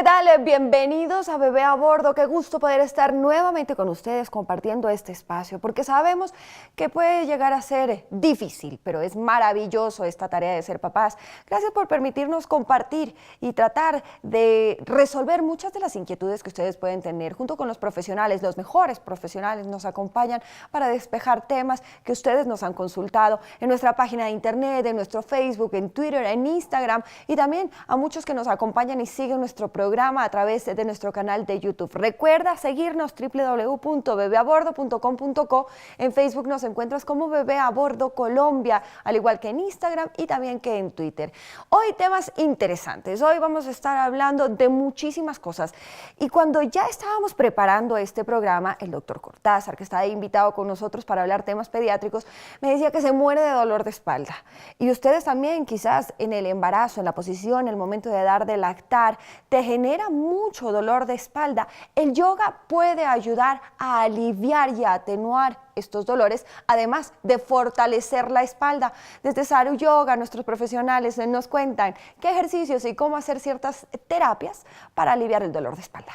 tal? Bienvenidos a Bebé a Bordo. Qué gusto poder estar nuevamente con ustedes compartiendo este espacio, porque sabemos que puede llegar a ser difícil, pero es maravilloso esta tarea de ser papás. Gracias por permitirnos compartir y tratar de resolver muchas de las inquietudes que ustedes pueden tener. Junto con los profesionales, los mejores profesionales nos acompañan para despejar temas que ustedes nos han consultado en nuestra página de internet, en nuestro Facebook, en Twitter, en Instagram, y también a muchos que nos acompañan y siguen nuestro programa a través de nuestro canal de YouTube. Recuerda seguirnos www.bebeabordo.com.co. En Facebook nos encuentras como Bebé a Bordo Colombia, al igual que en Instagram y también que en Twitter. Hoy temas interesantes. Hoy vamos a estar hablando de muchísimas cosas. Y cuando ya estábamos preparando este programa, el doctor Cortázar, que está invitado con nosotros para hablar temas pediátricos, me decía que se muere de dolor de espalda. Y ustedes también, quizás en el embarazo, en la posición, en el momento de dar de lactar, te genera mucho dolor de espalda. El yoga puede ayudar a aliviar y a atenuar estos dolores, además de fortalecer la espalda. Desde Saru Yoga, nuestros profesionales nos cuentan qué ejercicios y cómo hacer ciertas terapias para aliviar el dolor de espalda.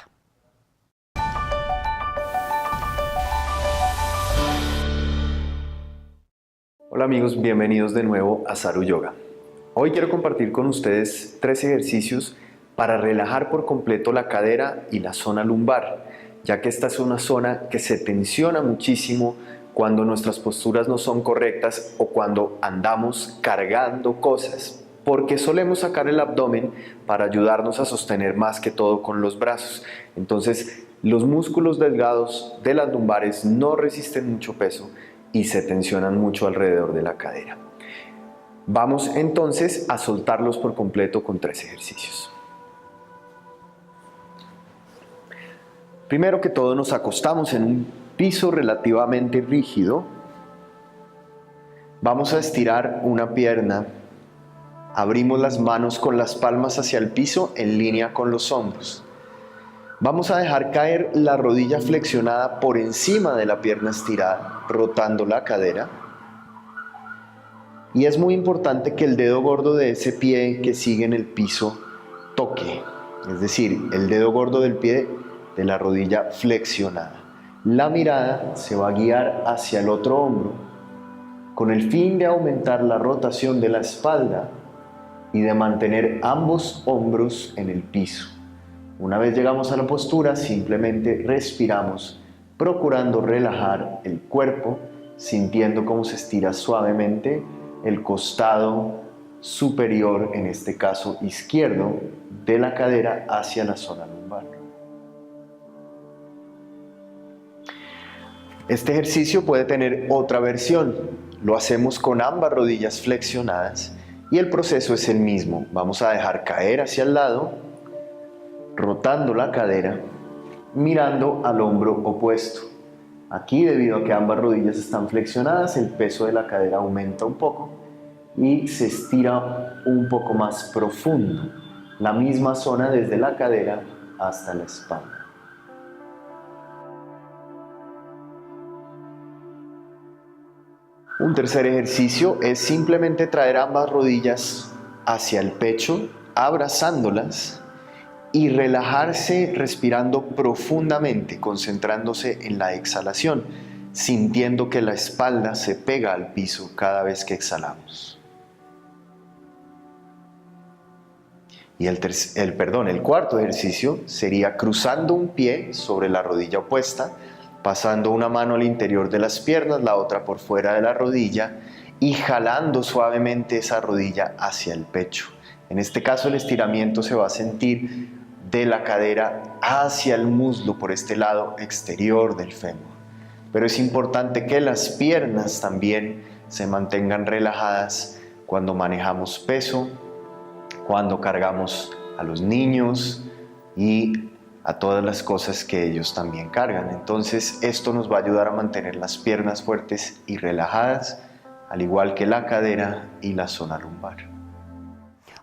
Hola amigos, bienvenidos de nuevo a Saru Yoga. Hoy quiero compartir con ustedes 3 ejercicios para relajar por completo la cadera y la zona lumbar, ya que esta es una zona que se tensiona muchísimo cuando nuestras posturas no son correctas o cuando andamos cargando cosas, porque solemos sacar el abdomen para ayudarnos a sostener más que todo con los brazos. Entonces, los músculos delgados de las lumbares no resisten mucho peso y se tensionan mucho alrededor de la cadera. Vamos entonces a soltarlos por completo con 3 ejercicios. Primero que todo, nos acostamos en un piso relativamente rígido. Vamos a estirar una pierna. Abrimos las manos con las palmas hacia el piso en línea con los hombros. Vamos a dejar caer la rodilla flexionada por encima de la pierna estirada, rotando la cadera. Y es muy importante que el dedo gordo de ese pie que sigue en el piso toque, es decir, el dedo gordo del pie de la rodilla flexionada. La mirada se va a guiar hacia el otro hombro con el fin de aumentar la rotación de la espalda y de mantener ambos hombros en el piso. Una vez llegamos a la postura, simplemente respiramos, procurando relajar el cuerpo, sintiendo cómo se estira suavemente el costado superior, en este caso izquierdo, de la cadera hacia la zona lumbar. Este ejercicio puede tener otra versión. Lo hacemos con ambas rodillas flexionadas y el proceso es el mismo. Vamos a dejar caer hacia el lado, rotando la cadera, mirando al hombro opuesto. Aquí, debido a que ambas rodillas están flexionadas, el peso de la cadera aumenta un poco y se estira un poco más profundo. La misma zona desde la cadera hasta la espalda. Un tercer ejercicio es simplemente traer ambas rodillas hacia el pecho, abrazándolas y relajarse respirando profundamente, concentrándose en la exhalación, sintiendo que la espalda se pega al piso cada vez que exhalamos. Y el cuarto ejercicio sería cruzando un pie sobre la rodilla opuesta, pasando una mano al interior de las piernas, la otra por fuera de la rodilla y jalando suavemente esa rodilla hacia el pecho. En este caso el estiramiento se va a sentir de la cadera hacia el muslo por este lado exterior del fémur. Pero es importante que las piernas también se mantengan relajadas cuando manejamos peso, cuando cargamos a los niños y a todas las cosas que ellos también cargan. Entonces esto nos va a ayudar a mantener las piernas fuertes y relajadas, al igual que la cadera y la zona lumbar.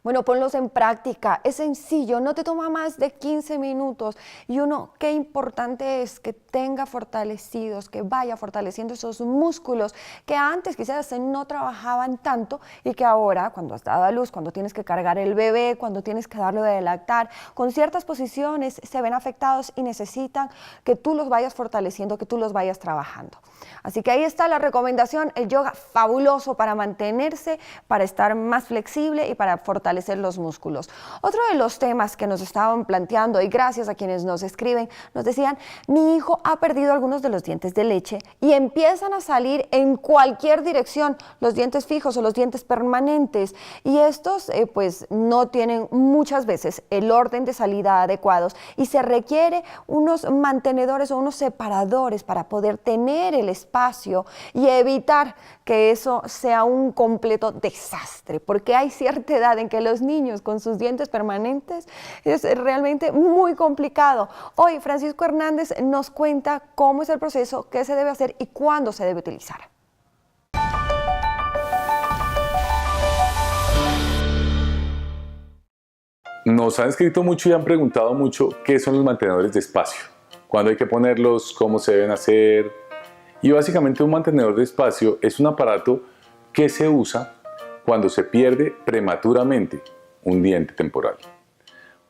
Bueno, ponlos en práctica, es sencillo, no te toma más de 15 minutos y qué importante es que tenga fortalecidos, que vaya fortaleciendo esos músculos que antes quizás no trabajaban tanto y que ahora, cuando has dado a luz, cuando tienes que cargar el bebé, cuando tienes que darlo de lactar, con ciertas posiciones se ven afectados y necesitan que tú los vayas fortaleciendo, que tú los vayas trabajando. Así que ahí está la recomendación, el yoga fabuloso para mantenerse, para estar más flexible y para fortalecer los músculos. Otro de los temas que nos estaban planteando, y gracias a quienes nos escriben, nos decían, mi hijo ha perdido algunos de los dientes de leche y empiezan a salir en cualquier dirección, los dientes fijos o los dientes permanentes, y estos pues no tienen muchas veces el orden de salida adecuados y se requiere unos mantenedores o unos separadores para poder tener el espacio y evitar que eso sea un completo desastre, porque hay cierta edad en que los niños con sus dientes permanentes es realmente muy complicado. Hoy Francisco Hernández nos cuenta cómo es el proceso, qué se debe hacer y cuándo se debe utilizar. Nos han escrito mucho y han preguntado mucho qué son los mantenedores de espacio, cuándo hay que ponerlos, cómo se deben hacer. Y básicamente un mantenedor de espacio es un aparato que se usa cuando se pierde prematuramente un diente temporal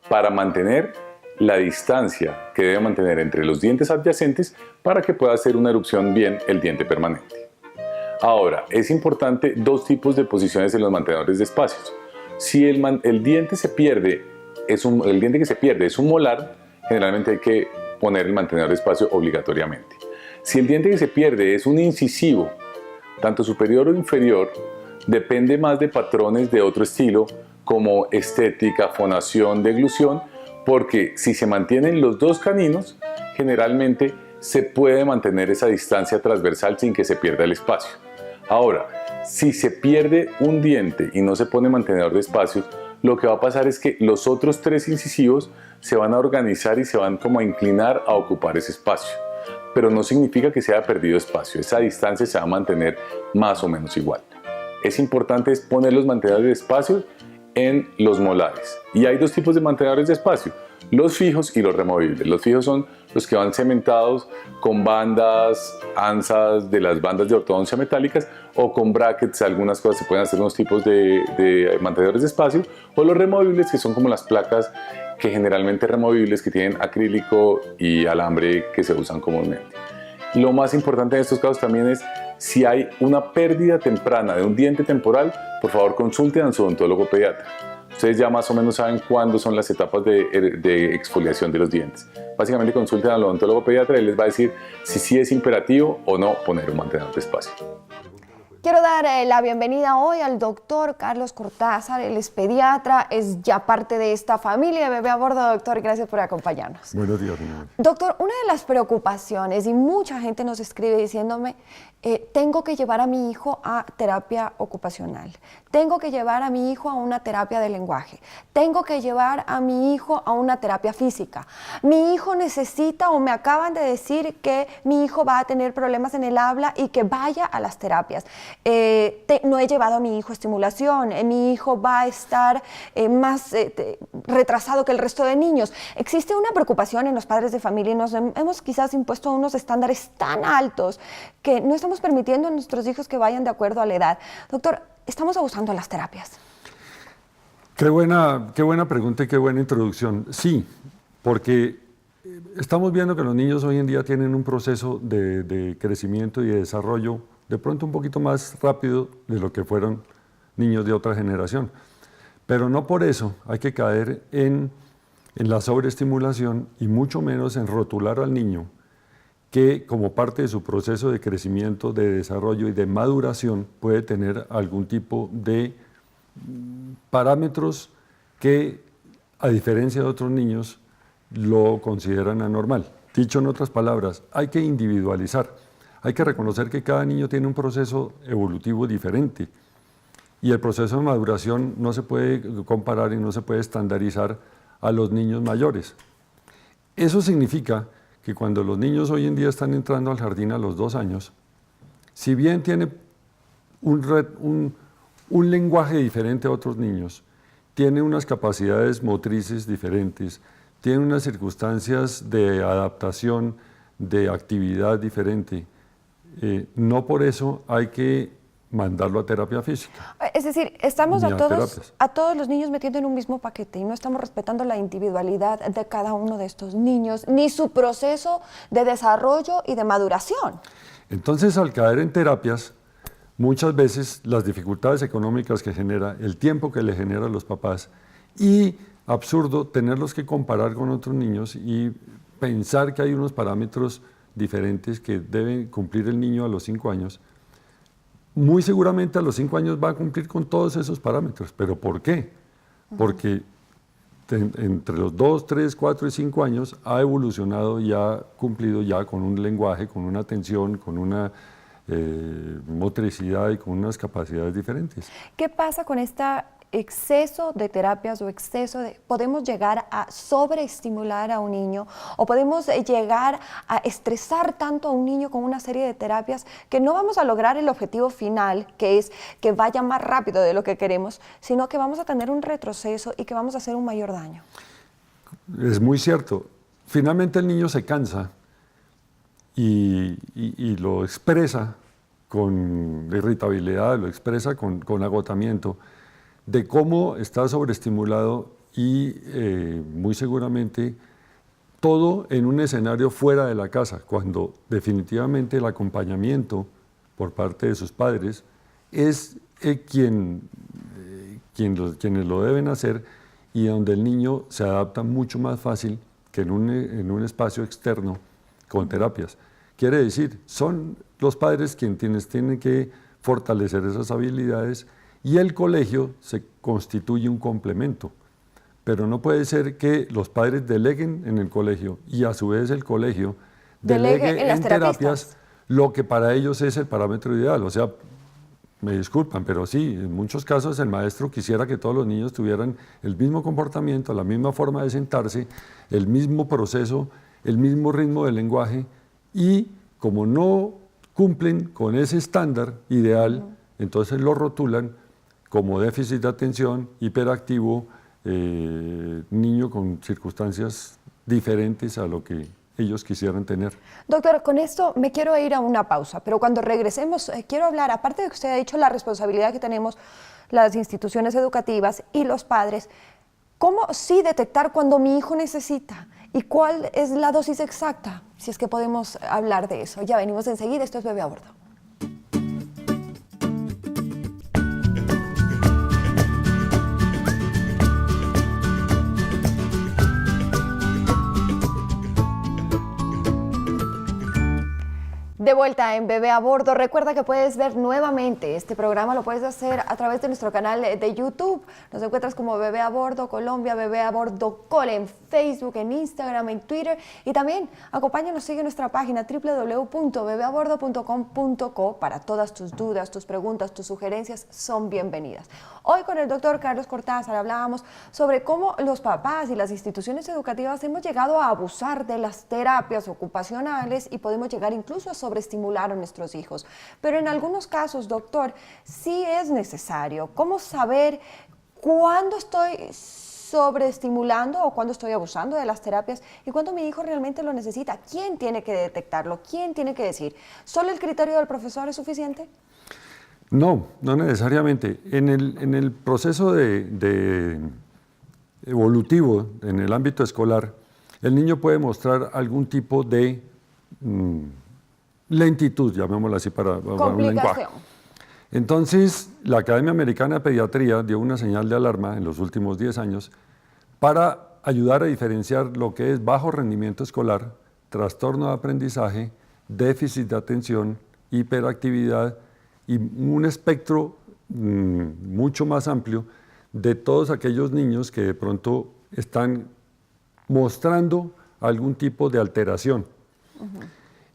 para mantener la distancia que debe mantener entre los dientes adyacentes para que pueda hacer una erupción bien el diente permanente. Ahora, es importante dos tipos de posiciones en los mantenedores de espacios. Si el diente se pierde, el diente que se pierde es un molar, generalmente hay que poner el mantenedor de espacio obligatoriamente. Si el diente que se pierde es un incisivo, tanto superior o inferior, depende más de patrones de otro estilo, como estética, fonación, deglución, porque si se mantienen los dos caninos, generalmente se puede mantener esa distancia transversal sin que se pierda el espacio. Ahora, si se pierde un diente y no se pone mantenedor de espacios, lo que va a pasar es que los otros tres incisivos se van a organizar y se van como a inclinar a ocupar ese espacio. Pero no significa que se haya perdido espacio, esa distancia se va a mantener más o menos igual. Es importante poner los mantenedores de espacio en los molares. Y hay dos tipos de mantenedores de espacio, los fijos y los removibles. Los fijos son los que van cementados con bandas, anzas de las bandas de ortodoncia metálicas o con brackets. Algunas cosas se pueden hacer unos tipos de mantenedores de espacio, o los removibles, que son como las placas que generalmente removibles, que tienen acrílico y alambre, que se usan comúnmente. Lo más importante en estos casos también es, si hay una pérdida temprana de un diente temporal, por favor consulten a su odontólogo pediatra. Ustedes ya más o menos saben cuándo son las etapas de exfoliación de los dientes. Básicamente consulten al odontólogo pediatra y les va a decir si sí es imperativo o no poner un mantenedor de espacio. Quiero dar la bienvenida hoy al doctor Carlos Cortázar, él es pediatra, es ya parte de esta familia de Bebé a Bordo. Doctor, gracias por acompañarnos. Buenos días, señor. Doctor, una de las preocupaciones, y mucha gente nos escribe diciéndome, tengo que llevar a mi hijo a terapia ocupacional, tengo que llevar a mi hijo a una terapia de lenguaje, tengo que llevar a mi hijo a una terapia física. Mi hijo necesita, o me acaban de decir que mi hijo va a tener problemas en el habla y que vaya a las terapias. No he llevado a mi hijo a estimulación, mi hijo va a estar más retrasado que el resto de niños. Existe una preocupación en los padres de familia y nos hemos quizás impuesto unos estándares tan altos que no estamos permitiendo a nuestros hijos que vayan de acuerdo a la edad. Doctor, ¿estamos abusando de las terapias? Qué buena pregunta y qué buena introducción. Sí, porque estamos viendo que los niños hoy en día tienen un proceso de crecimiento y de desarrollo de pronto un poquito más rápido de lo que fueron niños de otra generación. Pero no por eso hay que caer en la sobreestimulación y mucho menos en rotular al niño que como parte de su proceso de crecimiento, de desarrollo y de maduración puede tener algún tipo de parámetros que, a diferencia de otros niños, lo consideran anormal. Dicho en otras palabras, hay que individualizar. Hay que reconocer que cada niño tiene un proceso evolutivo diferente y el proceso de maduración no se puede comparar y no se puede estandarizar a los niños mayores. Eso significa que cuando los niños hoy en día están entrando al jardín a los 2 años, si bien tiene un lenguaje diferente a otros niños, tiene unas capacidades motrices diferentes, tiene unas circunstancias de adaptación, de actividad diferente. No por eso hay que mandarlo a terapia física. Es decir, estamos Ni a a todos, terapias. a todos los niños metiendo en un mismo paquete y no estamos respetando la individualidad de cada uno de estos niños, ni su proceso de desarrollo y de maduración. Entonces, al caer en terapias, muchas veces las dificultades económicas que genera, el tiempo que le genera a los papás y, absurdo, tenerlos que comparar con otros niños y pensar que hay unos parámetros diferentes que debe cumplir el niño a los 5 años, muy seguramente a los 5 años va a cumplir con todos esos parámetros. ¿Pero por qué? Porque entre los 2, 3, 4 y 5 años ha evolucionado y ha cumplido ya con un lenguaje, con una atención, con una motricidad y con unas capacidades diferentes. ¿Qué pasa con este exceso de terapias o exceso de... ¿Podemos llegar a sobreestimular a un niño o podemos llegar a estresar tanto a un niño con una serie de terapias que no vamos a lograr el objetivo final, que es que vaya más rápido de lo que queremos, sino que vamos a tener un retroceso y que vamos a hacer un mayor daño? Es muy cierto. Finalmente el niño se cansa y lo expresa con irritabilidad, lo expresa con agotamiento, de cómo está sobreestimulado y muy seguramente todo en un escenario fuera de la casa, cuando definitivamente el acompañamiento por parte de sus padres es quienes lo deben hacer y donde el niño se adapta mucho más fácil que en un espacio externo con terapias. Quiere decir, son los padres quienes tienen que fortalecer esas habilidades y el colegio se constituye un complemento. Pero no puede ser que los padres deleguen en el colegio y a su vez el colegio delegue en terapias lo que para ellos es el parámetro ideal. O sea, me disculpan, pero sí, en muchos casos el maestro quisiera que todos los niños tuvieran el mismo comportamiento, la misma forma de sentarse, el mismo proceso, el mismo ritmo del lenguaje y como no cumplen con ese estándar ideal, entonces lo rotulan como déficit de atención, hiperactivo, niño con circunstancias diferentes a lo que ellos quisieran tener. Doctor, con esto me quiero ir a una pausa, pero cuando regresemos quiero hablar, aparte de que usted ha dicho la responsabilidad que tenemos las instituciones educativas y los padres, ¿cómo sí detectar cuando mi hijo necesita? ¿Y cuál es la dosis exacta? Si es que podemos hablar de eso. Ya venimos enseguida, esto es Bebé a Bordo. De vuelta en Bebé a Bordo, recuerda que puedes ver nuevamente este programa, lo puedes hacer a través de nuestro canal de YouTube. Nos encuentras como Bebé a Bordo Colombia, Bebé a Bordo Col en Facebook, en Instagram, en Twitter y también acompáñanos, sigue nuestra página www.bebeabordo.com.co para todas tus dudas, tus preguntas, tus sugerencias son bienvenidas. Hoy con el doctor Carlos Cortázar hablábamos sobre cómo los papás y las instituciones educativas hemos llegado a abusar de las terapias ocupacionales y podemos llegar incluso a sobreestimular a nuestros hijos. Pero en algunos casos, doctor, sí es necesario. ¿Cómo saber cuándo estoy sobreestimulando o cuándo estoy abusando de las terapias y cuándo mi hijo realmente lo necesita? ¿Quién tiene que detectarlo? ¿Quién tiene que decir? ¿Solo el criterio del profesor es suficiente? No, no necesariamente. En el proceso evolutivo, en el ámbito escolar, el niño puede mostrar algún tipo de lentitud, llamémoslo así para un lenguaje. Entonces, la Academia Americana de Pediatría dio una señal de alarma en los últimos 10 años para ayudar a diferenciar lo que es bajo rendimiento escolar, trastorno de aprendizaje, déficit de atención, hiperactividad y un espectro mucho más amplio de todos aquellos niños que de pronto están mostrando algún tipo de alteración.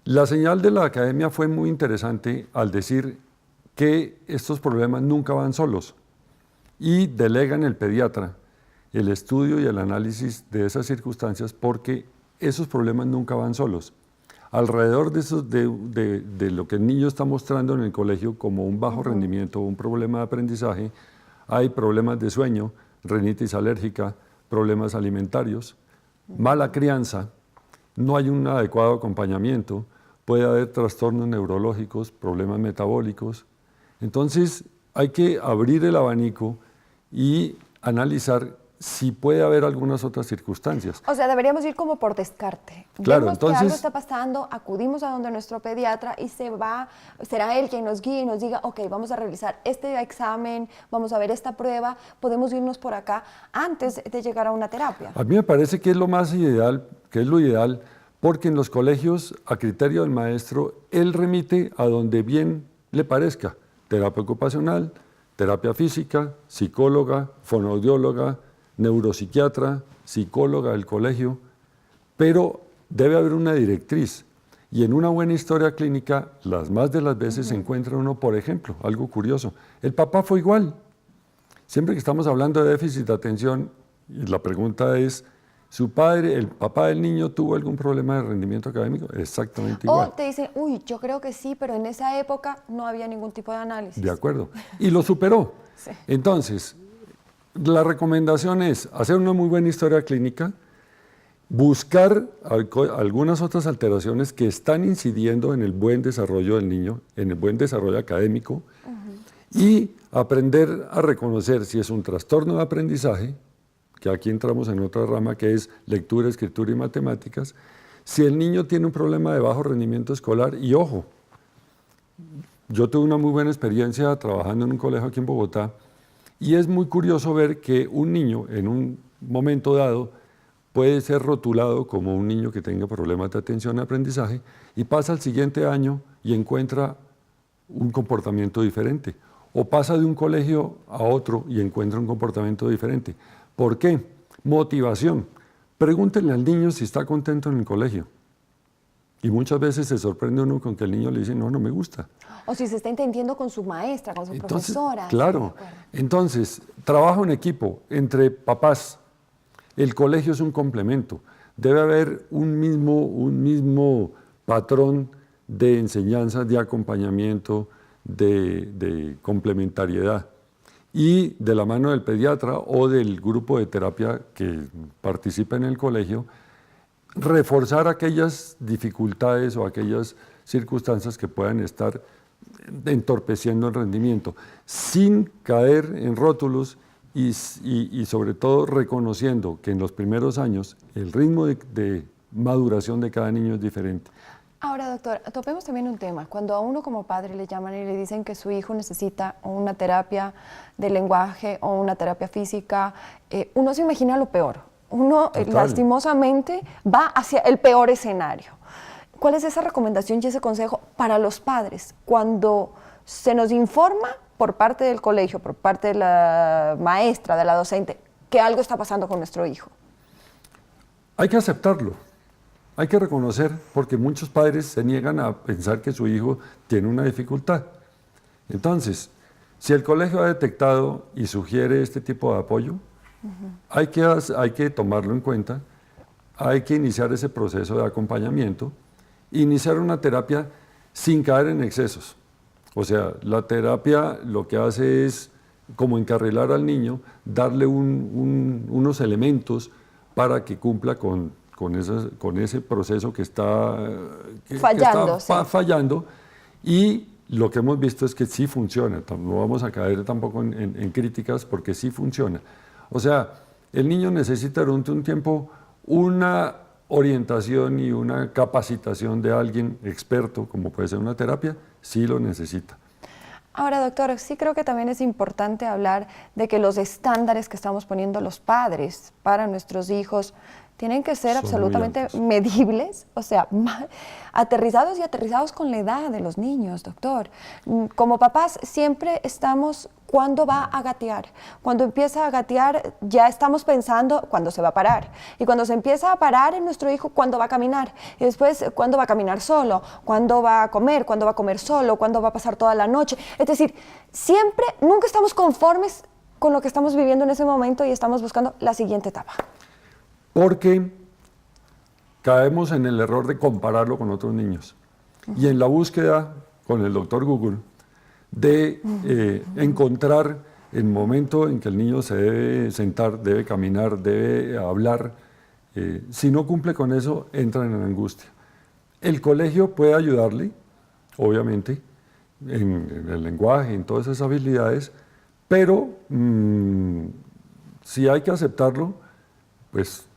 La señal de la academia fue muy interesante al decir que estos problemas nunca van solos y delegan el pediatra el estudio y el análisis de esas circunstancias porque esos problemas nunca van solos. Alrededor de lo que el niño está mostrando en el colegio como un bajo rendimiento o un problema de aprendizaje, hay problemas de sueño, rinitis alérgica, problemas alimentarios, mala crianza, no hay un adecuado acompañamiento, puede haber trastornos neurológicos, problemas metabólicos. Entonces hay que abrir el abanico y analizar si puede haber algunas otras circunstancias. O sea, deberíamos ir como por descarte. Claro, Vemos que entonces- algo está pasando, acudimos a donde nuestro pediatra y será él quien nos guíe y nos diga, ok, vamos a realizar este examen, vamos a ver esta prueba, podemos irnos por acá antes de llegar a una terapia. A mí me parece que es lo más ideal, que es lo ideal, porque en los colegios, a criterio del maestro, él remite a donde bien le parezca. Terapia ocupacional, terapia física, psicóloga, fonoaudióloga, neuropsiquiatra, psicóloga del colegio, pero debe haber una directriz. Y en una buena historia clínica, las más de las veces se encuentra uno, por ejemplo, algo curioso. El papá fue igual. Siempre que estamos hablando de déficit de atención, y la pregunta es, ¿su padre, el papá del niño, tuvo algún problema de rendimiento académico? Exactamente igual. O te dicen, uy, yo creo que sí, pero en esa época no había ningún tipo de análisis. De acuerdo. Y lo superó. Sí. Entonces, la recomendación es hacer una muy buena historia clínica, buscar algunas otras alteraciones que están incidiendo en el buen desarrollo del niño, en el buen desarrollo académico, y aprender a reconocer si es un trastorno de aprendizaje, que aquí entramos en otra rama que es lectura, escritura y matemáticas, si el niño tiene un problema de bajo rendimiento escolar, y ojo, yo tuve una muy buena experiencia trabajando en un colegio aquí en Bogotá, y es muy curioso ver que un niño en un momento dado puede ser rotulado como un niño que tenga problemas de atención y aprendizaje y pasa al siguiente año y encuentra un comportamiento diferente. O pasa de un colegio a otro y encuentra un comportamiento diferente. ¿Por qué? Motivación. Pregúntenle al niño si está contento en el colegio. Y muchas veces se sorprende uno con que el niño le dice, no, no me gusta. O si se está entendiendo con su maestra, con su Entonces, profesora. claro. Entonces, trabajo en equipo entre papás. El colegio es un complemento. Debe haber un mismo patrón de enseñanza, de acompañamiento, de complementariedad. Y de la mano del pediatra o del grupo de terapia que participa en el colegio, reforzar aquellas dificultades o aquellas circunstancias que puedan estar entorpeciendo el rendimiento, sin caer en rótulos y sobre todo reconociendo que en los primeros años el ritmo de maduración de cada niño es diferente. Ahora, doctor, topemos también un tema. Cuando a uno como padre le llaman y le dicen que su hijo necesita una terapia de lenguaje o una terapia física, uno se imagina lo peor. Uno lastimosamente va hacia el peor escenario. ¿Cuál es esa recomendación y ese consejo para los padres cuando se nos informa por parte del colegio, por parte de la maestra, de la docente, que algo está pasando con nuestro hijo? Hay que aceptarlo, hay que reconocer, porque muchos padres se niegan a pensar que su hijo tiene una dificultad. Entonces, si el colegio ha detectado y sugiere este tipo de apoyo, hay que tomarlo en cuenta, hay que iniciar ese proceso de acompañamiento, iniciar una terapia sin caer en excesos. O sea, la terapia lo que hace es como encarrilar al niño, darle unos elementos para que cumpla con ese proceso que está fallando. Y lo que hemos visto es que sí funciona. No vamos a caer tampoco en críticas porque sí funciona. O sea, el niño necesita durante un tiempo una orientación y una capacitación de alguien experto, como puede ser una terapia, sí lo necesita. Ahora, doctor, sí creo que también es importante hablar de que los estándares que estamos poniendo los padres para nuestros hijos tienen que ser absolutamente medibles, o sea, aterrizados y aterrizados con la edad de los niños, doctor. Como papás siempre estamos, ¿cuándo va a gatear? Cuando empieza a gatear ya estamos pensando cuándo se va a parar. Y cuando se empieza a parar en nuestro hijo, ¿cuándo va a caminar? Y después, ¿cuándo va a caminar solo? ¿Cuándo va a comer? ¿Cuándo va a comer solo? ¿Cuándo va a pasar toda la noche? Es decir, siempre, nunca estamos conformes con lo que estamos viviendo en ese momento y estamos buscando la siguiente etapa. Porque caemos en el error de compararlo con otros niños. Y en la búsqueda con el doctor Google de encontrar el momento en que el niño se debe sentar, debe caminar, debe hablar, si no cumple con eso, entra en angustia. El colegio puede ayudarle, obviamente, en el lenguaje, en todas esas habilidades, pero si hay que aceptarlo, pues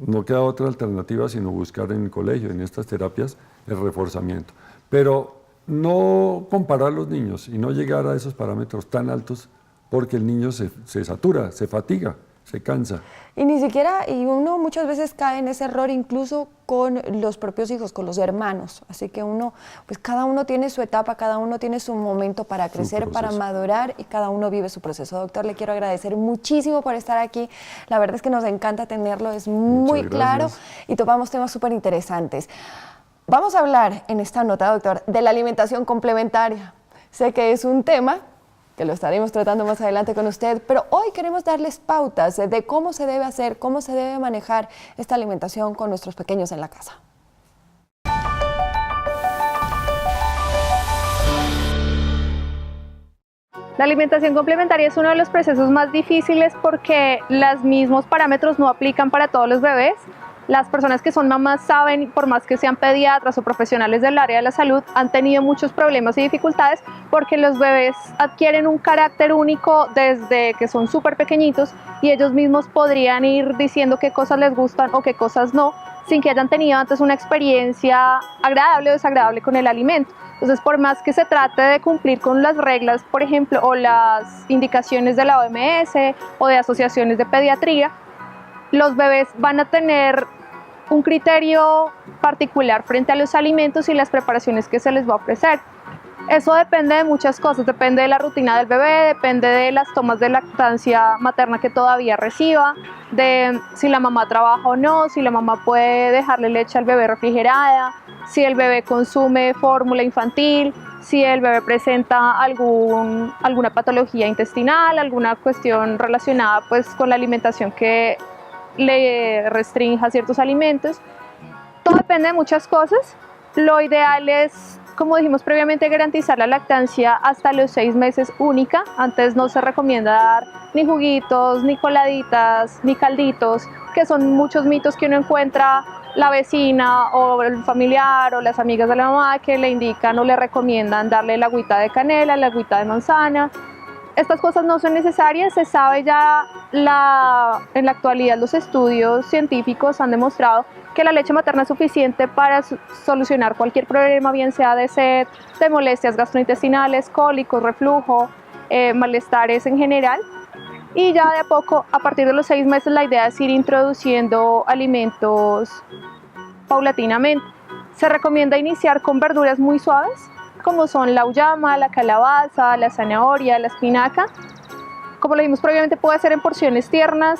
no queda otra alternativa sino buscar en el colegio, en estas terapias, el reforzamiento. Pero no comparar los niños y no llegar a esos parámetros tan altos porque el niño se satura, se fatiga, se cansa. Y ni siquiera, y uno muchas veces cae en ese error incluso con los propios hijos, con los hermanos. Así que uno, pues cada uno tiene su etapa, cada uno tiene su momento para crecer, para madurar y cada uno vive su proceso. Doctor, le quiero agradecer muchísimo por estar aquí. La verdad es que nos encanta tenerlo, es muy claro y topamos temas súper interesantes. Vamos a hablar en esta nota, doctor, de la alimentación complementaria. Sé que es un tema que lo estaremos tratando más adelante con usted, pero hoy queremos darles pautas de cómo se debe hacer, cómo se debe manejar esta alimentación con nuestros pequeños en la casa. La alimentación complementaria es uno de los procesos más difíciles porque los mismos parámetros no aplican para todos los bebés. Las personas que son mamás saben, por más que sean pediatras o profesionales del área de la salud, han tenido muchos problemas y dificultades porque los bebés adquieren un carácter único desde que son súper pequeñitos y ellos mismos podrían ir diciendo qué cosas les gustan o qué cosas no, sin que hayan tenido antes una experiencia agradable o desagradable con el alimento. Entonces, por más que se trate de cumplir con las reglas, por ejemplo, o las indicaciones de la OMS o de asociaciones de pediatría, los bebés van a tener un criterio particular frente a los alimentos y las preparaciones que se les va a ofrecer. Eso depende de muchas cosas, depende de la rutina del bebé, depende de las tomas de lactancia materna que todavía reciba, de si la mamá trabaja o no, si la mamá puede dejarle leche al bebé refrigerada, si el bebé consume fórmula infantil, si el bebé presenta alguna patología intestinal, alguna cuestión relacionada pues, con la alimentación que le restrinja ciertos alimentos. Todo depende de muchas cosas. Lo ideal es, como dijimos previamente, garantizar la lactancia hasta los 6 meses única. Antes no se recomienda dar ni juguitos, ni coladitas, ni calditos, que son muchos mitos que uno encuentra la vecina o el familiar o las amigas de la mamá que le indican o le recomiendan darle la agüita de canela, la agüita de manzana. Estas cosas no son necesarias, se sabe ya en la actualidad los estudios científicos han demostrado que la leche materna es suficiente para solucionar cualquier problema, bien sea de sed, de molestias gastrointestinales, cólicos, reflujo, malestares en general. Y ya de a poco, a partir de los 6 meses, la idea es ir introduciendo alimentos paulatinamente. Se recomienda iniciar con verduras muy suaves, como son la auyama, la calabaza, la zanahoria, la espinaca. Como lo vimos previamente, puede ser en porciones tiernas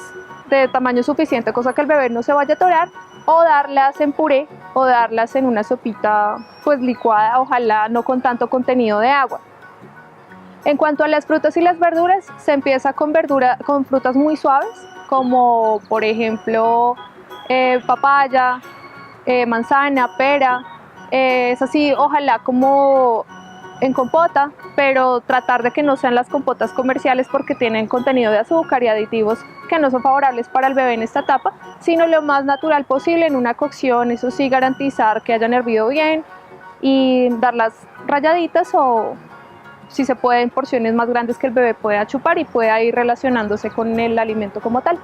de tamaño suficiente, cosa que el bebé no se vaya a atorar, o darlas en puré o darlas en una sopita pues licuada, ojalá no con tanto contenido de agua. En cuanto a las frutas y las verduras, se empieza con frutas muy suaves, como por ejemplo papaya, manzana, pera. Es así, ojalá como en compota, pero tratar de que no sean las compotas comerciales porque tienen contenido de azúcar y aditivos que no son favorables para el bebé en esta etapa, sino lo más natural posible en una cocción. Eso sí, garantizar que hayan hervido bien y darlas rayaditas o si se puede en porciones más grandes que el bebé pueda chupar y pueda ir relacionándose con el alimento como tal.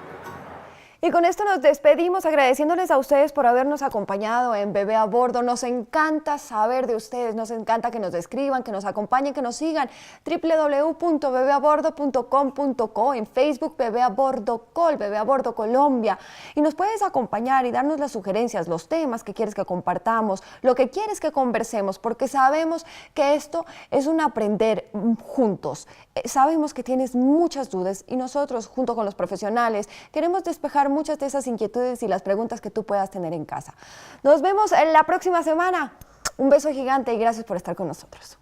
Y con esto nos despedimos agradeciéndoles a ustedes por habernos acompañado en Bebé a Bordo. Nos encanta saber de ustedes, nos encanta que nos escriban, que nos acompañen, que nos sigan. www.bebeabordo.com.co, en Facebook Bebé a Bordo Col, Bebé a Bordo Colombia. Y nos puedes acompañar y darnos las sugerencias, los temas que quieres que compartamos, lo que quieres que conversemos, porque sabemos que esto es un aprender juntos. Sabemos que tienes muchas dudas y nosotros, junto con los profesionales, queremos despejar muchas de esas inquietudes y las preguntas que tú puedas tener en casa. Nos vemos en la próxima semana. Un beso gigante y gracias por estar con nosotros.